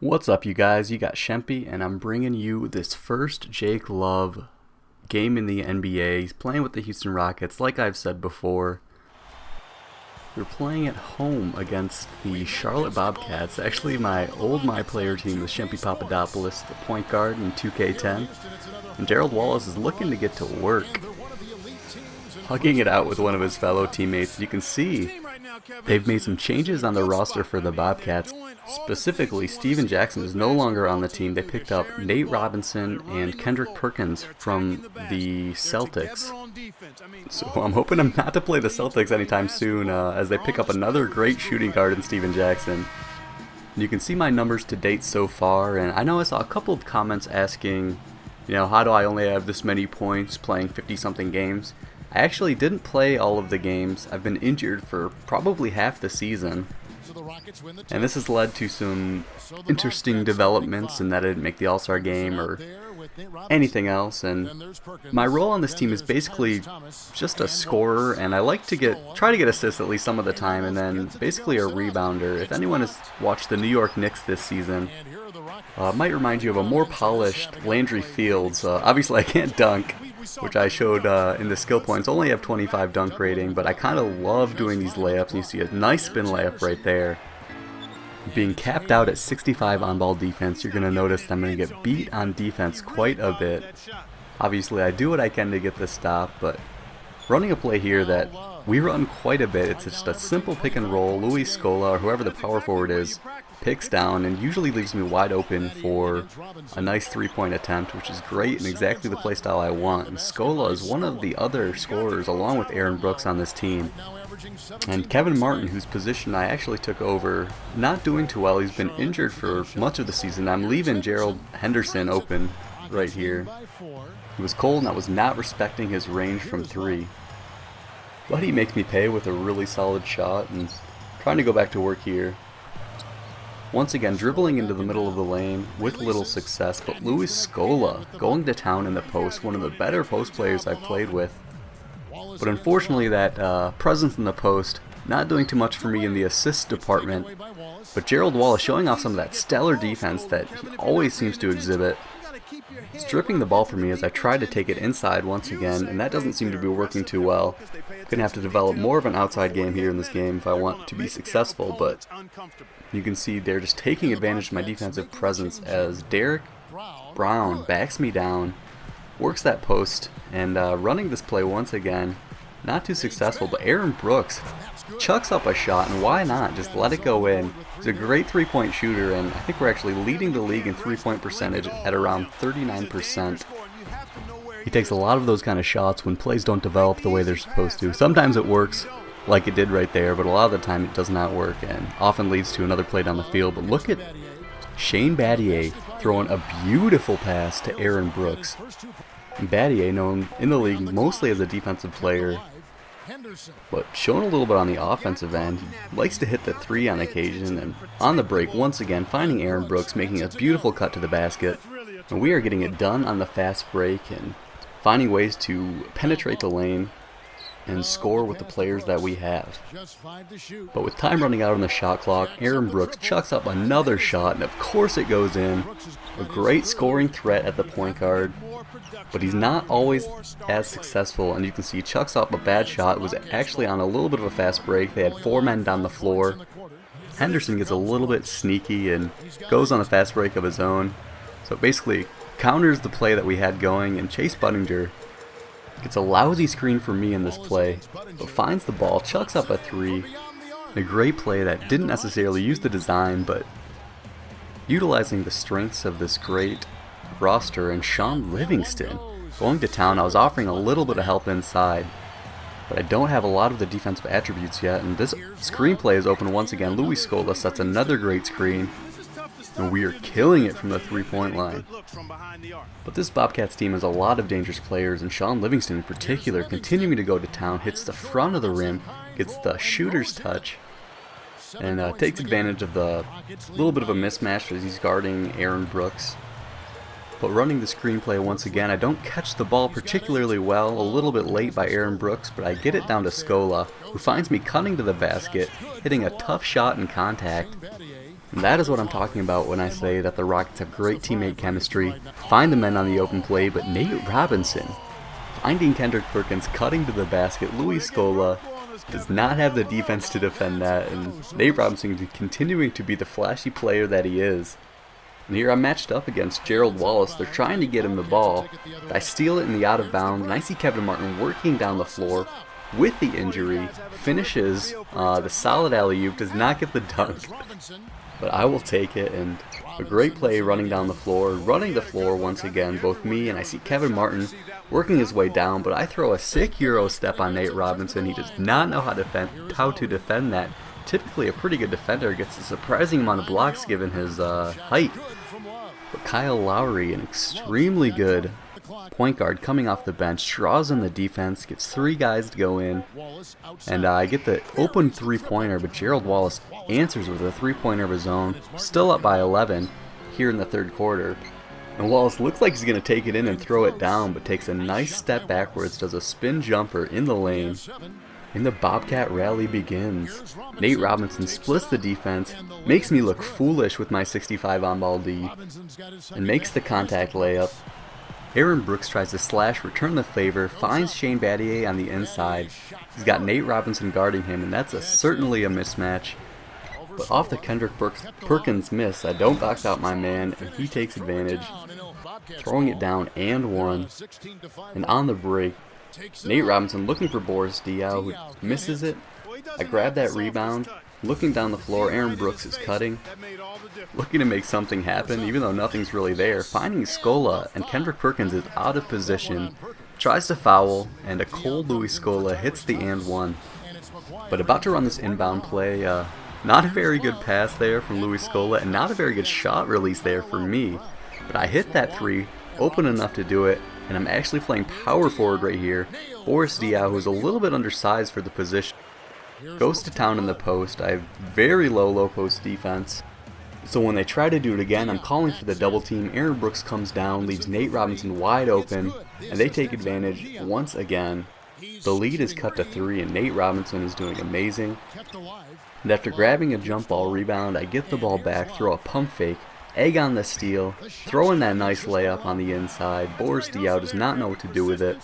What's up, you guys? You got Shempy, and I'm bringing you this first Jake Love game in the NBA. He's playing with the Houston Rockets. Like I've said before, we're playing at home against the Charlotte Bobcats. Actually, my old player team with Shempy Papadopoulos, the point guard in 2K10. And Gerald Wallace is looking to get to work, hugging it out with one of his fellow teammates. You can see they've made some changes on the roster for the Bobcats. Specifically, Steven Jackson is no longer on the team. They picked up Nate Robinson and Kendrick Perkins from the Celtics. So I'm hoping not to play the Celtics anytime soon as they pick up another great shooting guard in Steven Jackson. You can see my numbers to date so far, and I know I saw a couple of comments asking, how do I only have this many points playing 50-something games? I actually didn't play all of the games. I've been injured for probably half the season. And this has led to some interesting developments in that I didn't make the All-Star game or anything else. And my role on this team is basically just a scorer, and I like to try to get assists at least some of the time, and then basically a rebounder. If anyone has watched the New York Knicks this season, it might remind you of a more polished Landry Fields. Obviously I can't dunk, which I showed in the skill points. Only have 25 dunk rating, but I kind of love doing these layups. And you see a nice spin layup right there. Being capped out at 65 on-ball defense, you're going to notice that I'm going to get beat on defense quite a bit. Obviously, I do what I can to get the stop, but running a play here that we run quite a bit. It's just a simple pick and roll. Luis Scola, or whoever the power forward is, picks down and usually leaves me wide open for a nice three-point attempt, which is great and exactly the play style I want. And Scola is one of the other scorers along with Aaron Brooks on this team. And Kevin Martin, whose position I actually took over, not doing too well. He's been injured for much of the season. I'm leaving Gerald Henderson open right here. He was cold and I was not respecting his range from three. But he makes me pay with a really solid shot, and trying to go back to work here. Once again, dribbling into the middle of the lane with little success, but Luis Scola going to town in the post, one of the better post players I've played with. But unfortunately that presence in the post, not doing too much for me in the assist department, but Gerald Wallace showing off some of that stellar defense that he always seems to exhibit. Stripping the ball from me as I try to take it inside once again, and that doesn't seem to be working too well. Gonna have to develop more of an outside game here in this game if I want to be successful, but you can see they're just taking advantage of my defensive presence as Derek Brown backs me down, works that post, and running this play once again. Not too successful, but Aaron Brooks chucks up a shot, and why not? Just let it go in. He's a great three-point shooter, and I think we're actually leading the league in three-point percentage at around 39%. He takes a lot of those kind of shots when plays don't develop the way they're supposed to. Sometimes it works, like it did right there, but a lot of the time it does not work, and often leads to another play down the field. But look at Shane Battier throwing a beautiful pass to Aaron Brooks. Battier, known in the league mostly as a defensive player, but showing a little bit on the offensive end. He likes to hit the three on occasion, and on the break, once again, finding Aaron Brooks, making a beautiful cut to the basket. And we are getting it done on the fast break and finding ways to penetrate the lane and score with the players that we have. But with time running out on the shot clock, Aaron Brooks chucks up another shot, and of course it goes in. A great scoring threat at the point guard, but he's not always as successful, and you can see he chucks up a bad shot. It was actually on a little bit of a fast break. They had 4 men down the floor. Henderson gets a little bit sneaky and goes on a fast break of his own. So basically counters the play that we had going, and Chase Budinger gets a lousy screen for me in this play, but finds the ball, chucks up a three. A great play that didn't necessarily use the design, but utilizing the strengths of this great roster. And Sean Livingston going to town. I was offering a little bit of help inside, but I don't have a lot of the defensive attributes yet, and this screenplay is open once again. Luis Scola sets another great screen, and we are killing it from the three-point line. But this Bobcats team has a lot of dangerous players, and Sean Livingston in particular, continuing to go to town, hits the front of the rim, gets the shooter's touch, and takes advantage of the little bit of a mismatch as he's guarding Aaron Brooks. But running the screenplay once again, I don't catch the ball particularly well, a little bit late by Aaron Brooks, but I get it down to Scola, who finds me cutting to the basket, hitting a tough shot in contact, And that is what I'm talking about when I say that the Rockets have great teammate chemistry, find the men on the open play, but Nate Robinson, finding Kendrick Perkins, cutting to the basket, Louis Scola does not have the defense to defend that, and Nate Robinson continuing to be the flashy player that he is. And here I'm matched up against Gerald Wallace. They're trying to get him the ball, but I steal it in the out of bounds, and I see Kevin Martin working down the floor with the injury, finishes the solid alley-oop, does not get the dunk, but I will take it, and a great play running down the floor, running the floor once again, both me and I see Kevin Martin working his way down, but I throw a sick Euro step on Nate Robinson. He does not know how to defend that. Typically a pretty good defender, gets a surprising amount of blocks given his height. But Kyle Lowry, an extremely good point guard coming off the bench, draws in the defense, gets 3 guys to go in, and I get the open three-pointer, but Gerald Wallace answers with a three-pointer of his own, still up by 11 here in the third quarter. And Wallace looks like he's going to take it in and throw it down, but takes a nice step backwards, does a spin jumper in the lane, and the Bobcat rally begins. Nate Robinson splits the defense, makes me look foolish with my 65 on-ball D, and makes the contact layup. Aaron Brooks tries to slash, return the favor, finds Shane Battier on the inside. He's got Nate Robinson guarding him, and that's certainly a mismatch. But off the Kendrick Perkins miss, I don't box out my man, and he takes advantage, throwing it down and one. And on the break, Nate Robinson looking for Boris Diaw, who misses it. I grab that rebound. Looking down the floor, Aaron Brooks is cutting, looking to make something happen, even though nothing's really there. Finding Scola, and Kendrick Perkins is out of position, tries to foul, and a cold Louis Scola hits the and one. But about to run this inbound play, not a very good pass there from Louis Scola, and not a very good shot release there for me. But I hit that three, open enough to do it, and I'm actually playing power forward right here. Boris Diaw, who's a little bit undersized for the position, goes to town in the post. I have very low post defense. So when they try to do it again, I'm calling for the double team. Aaron Brooks comes down, leaves Nate Robinson wide open, and they take advantage once again. The lead is cut to 3, and Nate Robinson is doing amazing. And after grabbing a jump ball rebound, I get the ball back, throw a pump fake, egg on the steal, throw in that nice layup on the inside. Boris Diaw does not know what to do with it.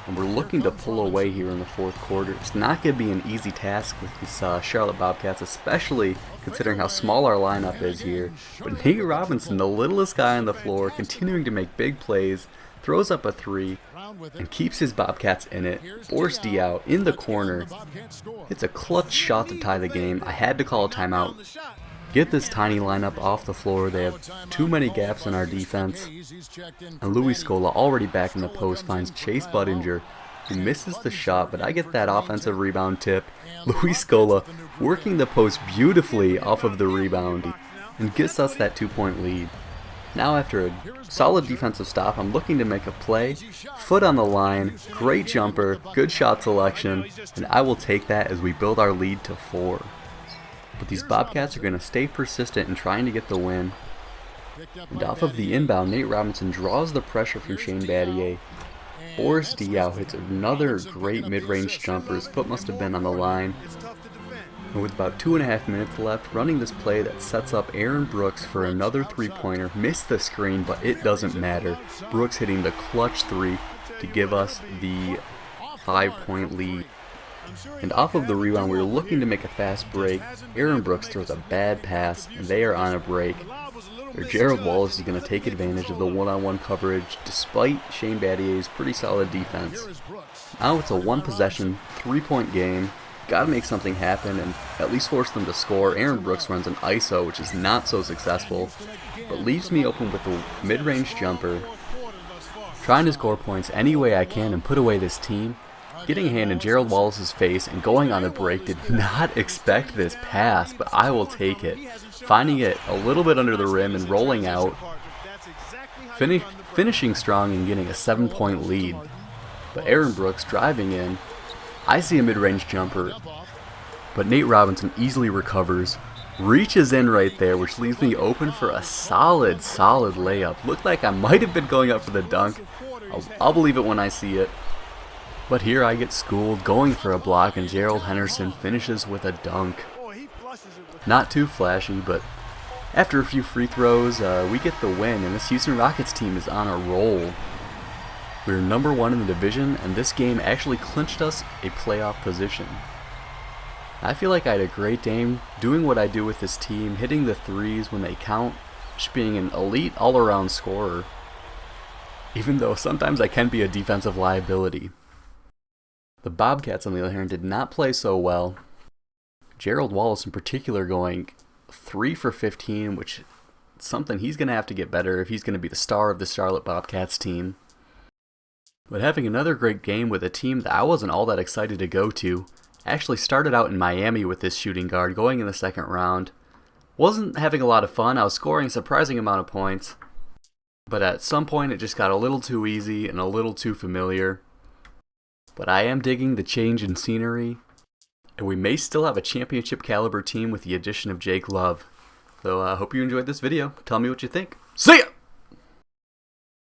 And we're looking to pull away here in the fourth quarter. It's not going to be an easy task with these Charlotte Bobcats, especially considering how small our lineup is here. But Nate Robinson, the littlest guy on the floor, continuing to make big plays, throws up a 3, and keeps his Bobcats in it. Boris Diaw in the corner hits a clutch shot to tie the game. I had to call a timeout. Get this tiny lineup off the floor. They have too many gaps in our defense. And Louis Scola, already back in the post, finds Chase Budinger, who misses the shot, but I get that offensive rebound tip. Louis Scola working the post beautifully off of the rebound and gets us that 2-point lead. Now after a solid defensive stop, I'm looking to make a play. Foot on the line, great jumper, good shot selection, and I will take that as we build our lead to 4. But these Bobcats are going to stay persistent in trying to get the win. And off of the inbound, Nate Robinson draws the pressure from Shane Battier. Boris Diaw hits another great mid-range jumper. His foot must have been on the line. And with about 2.5 minutes left, running this play that sets up Aaron Brooks for another 3-pointer. Missed the screen, but it doesn't matter. Brooks hitting the clutch 3 to give us the 5-point lead. And off of the rebound, we were looking to make a fast break. Aaron Brooks throws a bad pass, and they are on a break. Gerald Wallace is going to take advantage of the one-on-one coverage, despite Shane Battier's pretty solid defense. Now it's a one-possession, 3-point game. Got to make something happen and at least force them to score. Aaron Brooks runs an ISO, which is not so successful, but leaves me open with a mid-range jumper. Trying to score points any way I can and put away this team. Getting a hand in Gerald Wallace's face and going on the break. Did not expect this pass, but I will take it. Finding it a little bit under the rim and rolling out. Finishing strong and getting a 7-point lead. But Aaron Brooks driving in. I see a mid-range jumper, but Nate Robinson easily recovers. Reaches in right there, which leaves me open for a solid layup. Looked like I might have been going up for the dunk. I'll believe it when I see it. But here I get schooled, going for a block, and Gerald Henderson finishes with a dunk. Not too flashy, but after a few free throws, we get the win, and this Houston Rockets team is on a roll. We're number 1 in the division, and this game actually clinched us a playoff position. I feel like I had a great game doing what I do with this team, hitting the threes when they count, just being an elite all-around scorer, even though sometimes I can be a defensive liability. The Bobcats, on the other hand, did not play so well. Gerald Wallace in particular going 3 for 15, which is something he's going to have to get better if he's going to be the star of the Charlotte Bobcats team. But having another great game with a team that I wasn't all that excited to go to. Actually started out in Miami with this shooting guard going in the second round. Wasn't having a lot of fun. I was scoring a surprising amount of points. But at some point it just got a little too easy and a little too familiar. But I am digging the change in scenery. And we may still have a championship caliber team with the addition of Jake Love. So I hope you enjoyed this video. Tell me what you think. See ya!